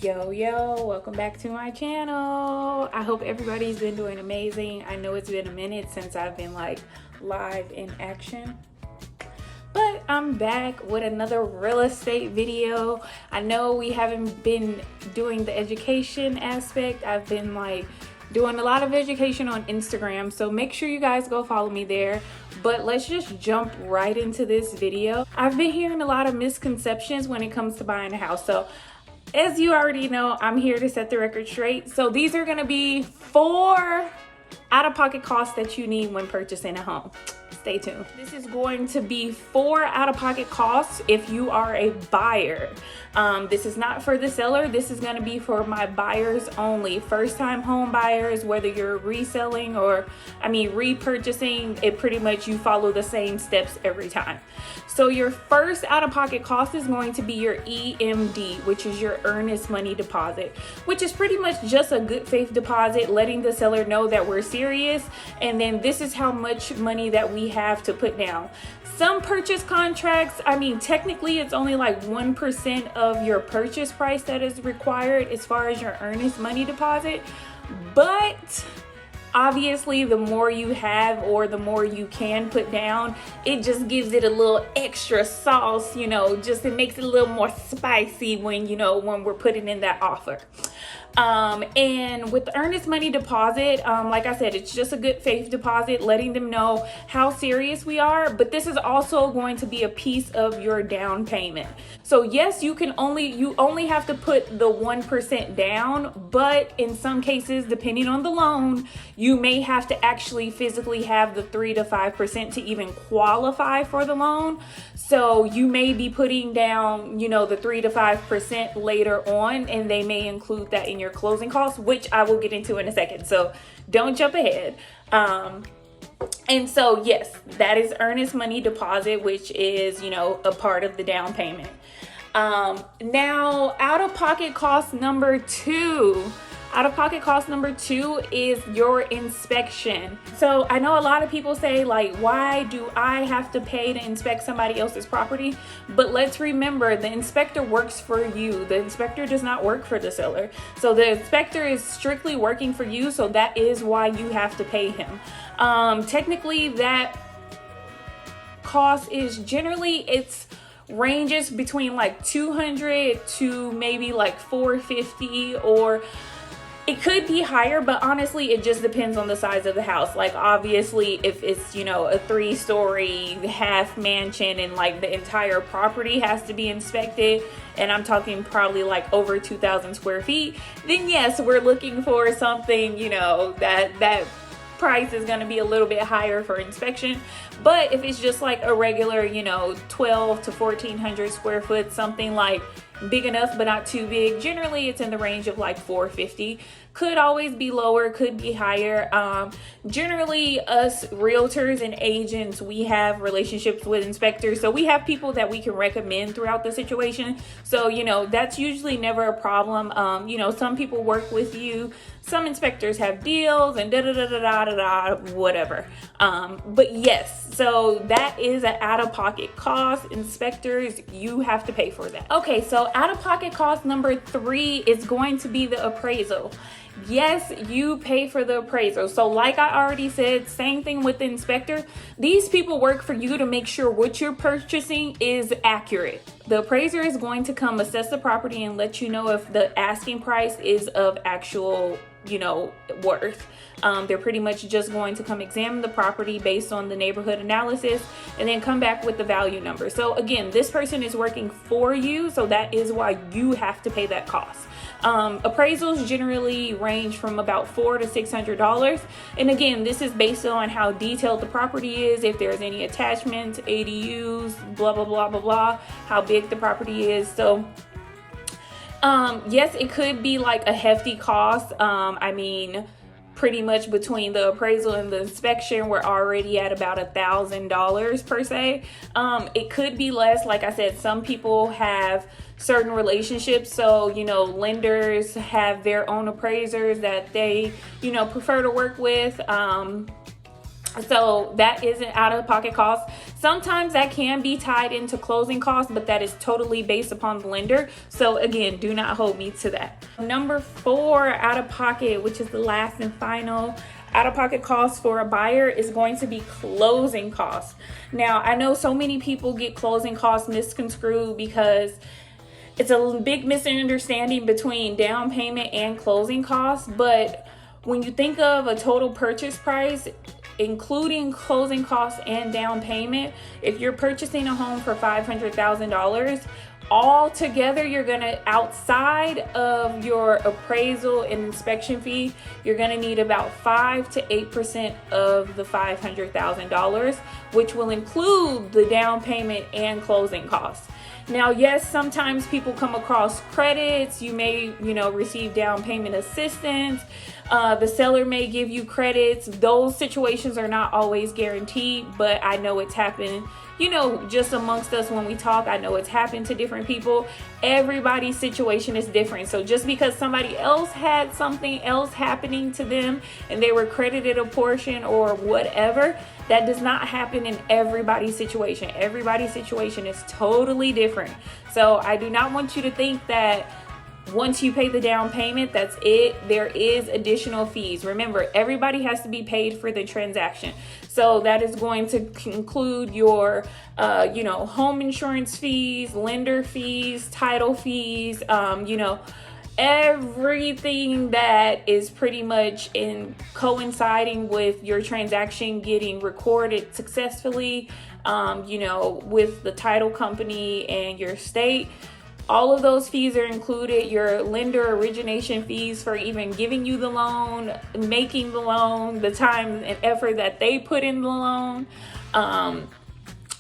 Yo, welcome back to my channel. I hope everybody's been doing amazing. I know it's been a minute since I've been like live in action, but I'm back with another real estate video. I know we haven't been doing the education aspect. I've been like doing a lot of education on Instagram, so make sure you guys go follow me there. But let's just jump right into this video. I've been hearing a lot of misconceptions when it comes to buying a house. So as you already know, I'm here to set the record straight. So these are gonna be 4 out-of-pocket costs that you need when purchasing a home. Stay tuned. This is going to be 4 out-of-pocket costs if you are a buyer. This is not for the seller. This is going to be for my buyers only. First-time home buyers, whether you're reselling or, repurchasing, it pretty much you follow the same steps every time. So your first out-of-pocket cost is going to be your EMD, which is your earnest money deposit, which is pretty much just a good faith deposit, letting the seller know that we're serious, and then this is how much money that we have to put down. Some purchase contracts, technically it's only like 1% of your purchase price that is required as far as your earnest money deposit, but obviously the more you have or the more you can put down, it just gives it a little extra sauce, just it makes it a little more spicy when we're putting in that offer. And with the earnest money deposit, like I said, it's just a good faith deposit, letting them know how serious we are, but this is also going to be a piece of your down payment. So yes, you only have to put the 1% down, but in some cases, depending on the loan, you may have to actually physically have the 3 to 5% to even qualify for the loan. So you may be putting down, the 3 to 5% later on, and they may include that in your closing costs, which I will get into in a second. So don't jump ahead. And so, yes, that is earnest money deposit, which is, a part of the down payment. Now, out-of-pocket cost number 2. Out-of-pocket cost number 2 is your inspection. So I know a lot of people say, like, why do I have to pay to inspect somebody else's property? But let's remember, the inspector works for you. The inspector does not work for the seller. So the inspector is strictly working for you, so that is why you have to pay him. Technically, that cost is generally, it's ranges between like $200 to maybe like $450, or it could be higher, but honestly, it just depends on the size of the house. Like, obviously, if it's, a 3-story half mansion and like the entire property has to be inspected, and I'm talking probably like over 2,000 square feet, then yes, we're looking for something, that price is going to be a little bit higher for inspection. But if it's just like a regular, 12 to 1,400 square foot, something like big enough but not too big, generally it's in the range of like $450. Could always be lower, could be higher. Generally, us realtors and agents, we have relationships with inspectors, so we have people that we can recommend throughout the situation. So that's usually never a problem. Some people work with you, some inspectors have deals, and whatever. But yes, so that is an out-of-pocket cost. Inspectors, you have to pay for that. Okay, so out-of-pocket cost number 3 is going to be the appraisal. Yes, you pay for the appraisal. So like I already said, same thing with the inspector. These people work for you to make sure what you're purchasing is accurate. The appraiser is going to come assess the property and let you know if the asking price is of actual, worth. They're pretty much just going to come examine the property based on the neighborhood analysis and then come back with the value number. So again, this person is working for you, so that is why you have to pay that cost. Appraisals generally range from about $400 to $600. And again, this is based on how detailed the property is, if there's any attachments, ADUs, blah, blah, blah, blah, blah, how big the property is. So yes, it could be like a hefty cost. Pretty much between the appraisal and the inspection, we're already at about $1,000 per se. It could be less. Like I said, some people have certain relationships, so lenders have their own appraisers that they prefer to work with. So that is an out-of-pocket cost. Sometimes that can be tied into closing costs, but that is totally based upon the lender. So again, do not hold me to that. Number 4, out-of-pocket, which is the last and final out-of-pocket cost for a buyer, is going to be closing costs. Now, I know so many people get closing costs misconstrued because it's a big misunderstanding between down payment and closing costs. But when you think of a total purchase price, including closing costs and down payment, if you're purchasing a home for $500,000, all together you're gonna, outside of your appraisal and inspection fee, you're gonna need about 5 to 8% of the $500,000, which will include the down payment and closing costs. Now, yes, sometimes people come across credits. You may, receive down payment assistance. The seller may give you credits. Those situations are not always guaranteed, but I know it's happened, just amongst us when we talk. I know it's happened to different people. Everybody's situation is different. So just because somebody else had something else happening to them and they were credited a portion or whatever, that does not happen in everybody's situation. Everybody's situation is totally different. So I do not want you to think that once you pay the down payment, that's it. There is additional fees. Remember, everybody has to be paid for the transaction. So that is going to include your, home insurance fees, lender fees, title fees, everything that is pretty much in coinciding with your transaction getting recorded successfully, with the title company and your state. All of those fees are included. Your lender origination fees for even giving you the loan, making the loan, the time and effort that they put in the loan.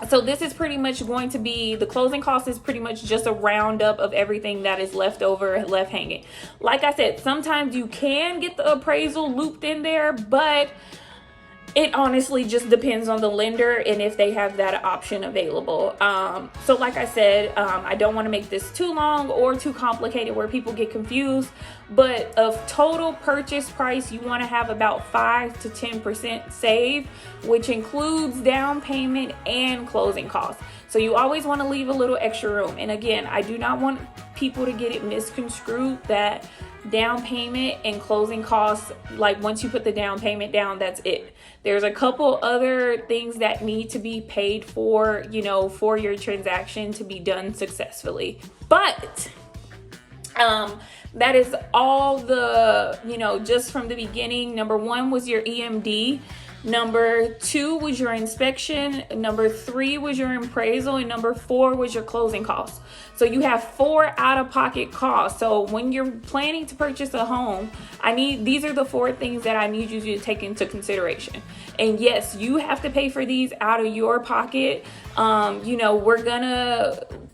So this is pretty much going to be, the closing cost is pretty much just a roundup of everything that is left over, left hanging. Like I said, sometimes you can get the appraisal looped in there, but it honestly just depends on the lender and if they have that option available. So like I said, I don't want to make this too long or too complicated where people get confused, but of total purchase price, you want to have about 5 to 10% saved, which includes down payment and closing costs. So you always want to leave a little extra room. And again, I do not want people to get it misconstrued that down payment and closing costs, like once you put the down payment down, that's it. There's a couple other things that need to be paid for, for your transaction to be done successfully. But that is all the, just from the beginning. Number 1 was your EMD. Number 2 was your inspection. Number 3 was your appraisal. And number 4 was your closing costs. So you have 4 out-of-pocket costs. So when you're planning to purchase a home, these are the 4 things that I need you to take into consideration. And yes, you have to pay for these out of your pocket.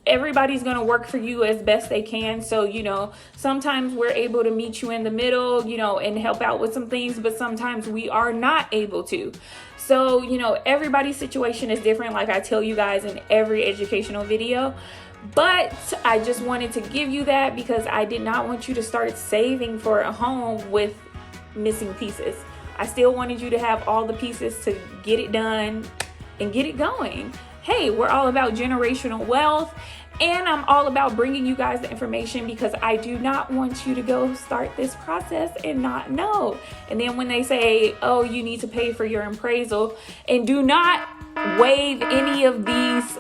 Everybody's gonna work for you as best they can. So, sometimes we're able to meet you in the middle, and help out with some things, but sometimes we are not able to. So, everybody's situation is different, like I tell you guys in every educational video. But I just wanted to give you that because I did not want you to start saving for a home with missing pieces. I still wanted you to have all the pieces to get it done and get it going. Hey, we're all about generational wealth, and I'm all about bringing you guys the information because I do not want you to go start this process and not know. And then when they say, oh, you need to pay for your appraisal, and do not waive any of these,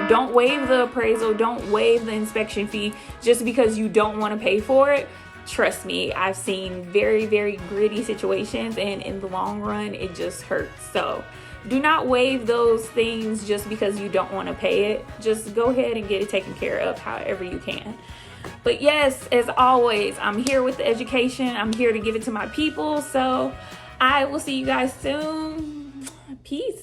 don't waive the appraisal, don't waive the inspection fee just because you don't want to pay for it. Trust me, I've seen very, very gritty situations, and in the long run, it just hurts. So do not waive those things just because you don't want to pay it. Just go ahead and get it taken care of however you can. But yes, as always, I'm here with the education. I'm here to give it to my people. So I will see you guys soon. Peace.